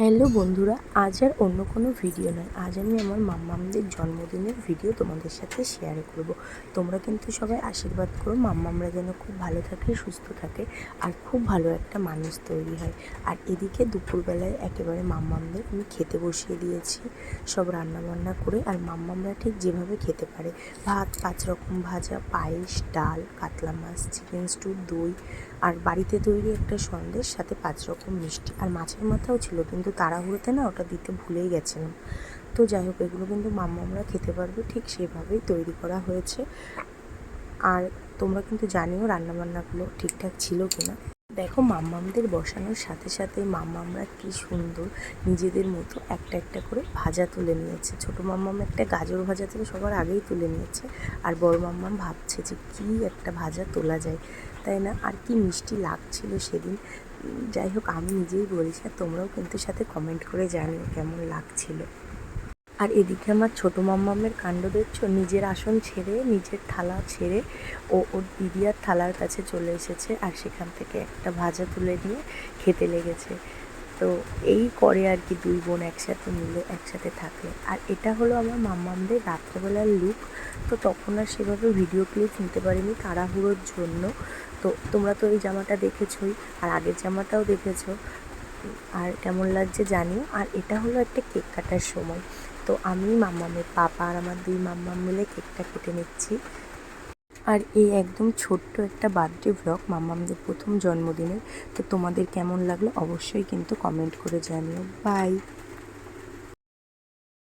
Hello বন্ধুরা, আজ আর অন্য কোনো ভিডিও নয়। আজ আমি আমার মাম্মামদের জন্মদিনের ভিডিও তোমাদের সাথে শেয়ার করব। তোমরা কিন্তু সবাই আশীর্বাদ করো মাম্মামরা যেন খুব ভালো থাকে, সুস্থ থাকে আর খুব ভালো একটা মানুষ তৈরি হয়। আর এদিকে দুপুরবেলায় একেবারে মাম্মামদের আমি খেতে বসিয়ে দিয়েছি, সব রান্নাবান্না করে। আর মাম্মামরা ঠিক যেভাবে খেতে পারে, ভাত, 5 রকম ভাজা, পায়েস, ডাল, কাতলা মাছ, চিকেন স্টু, দই আর বাড়িতে তৈরি একটা সন্দেশ, সাথে 5 রকম মিষ্টি আর মাছের মাথাও ছিল, কিন্তু তাড়াহুড়োতে না ওটা দিতে ভুলেই গেছিলাম। তো যাই হোক, এগুলো কিন্তু মাম্মামরা খেতে পারবে, ঠিক সেভাবেই তৈরি করা হয়েছে। আর তোমরা কিন্তু জানিও রান্নাবান্নাগুলো ঠিকঠাক ছিল কি না। দেখো, মাম্মামদের বসানোর সাথে সাথে মাম্মামরা কি সুন্দর নিজেদের মতো একটা একটা করে ভাজা তুলে নিয়েছে। ছোটো মাম্মাম একটা গাজর ভাজা থেকে সবার আগেই তুলে নিয়েছে, আর বড় মাম্মাম ভাবছে যে কী একটা ভাজা তোলা যায়, তাই না? আর কি মিষ্টি লাগছিল সেদিন। যাই হোক, আমি নিজেই বলছি, আর তোমরাও কিন্তু সাথে কমেন্ট করে জানিও কেমন লাগছিল। আর এদিকে আমার ছোটো মাম্মামের কাণ্ড দেখছো, নিজের আসন ছেড়ে, নিজের থালা ছেড়ে ওর দিদি আর থালার কাছে চলে এসেছে, আর সেখান থেকে একটা ভাজা তুলে নিয়ে খেতে লেগেছে। তো এই করে আর কি, দুই বোন একসাথে মিলে একসাথে থাকলে। আর এটা হলো আমার মাম্মামদের রাত্রেবেলার লুক। তো তখন আর সেভাবে ভিডিও ক্লিপ নিতে পারিনি তাড়াহুড়োর জন্য। তো তোমরা তো এই জামাটা দেখেছোই, আর আগের জামাটাও দেখেছো। আর কেমন লাগছে জানিও। আর এটা হলো একটা কেক কাটার সময়। তো আমি, মাম্মামের পাপা আর আমার দুই মাম্মাম মিলে কেকটা কেটে নিচ্ছি। আর এই একদম ছোট্ট একটা বার্থডে ভ্লগ মাম্মামদের প্রথম জন্মদিনের। তো তোমাদের কেমন লাগলো অবশ্যই কিন্তু কমেন্ট করে জানিও। বাই।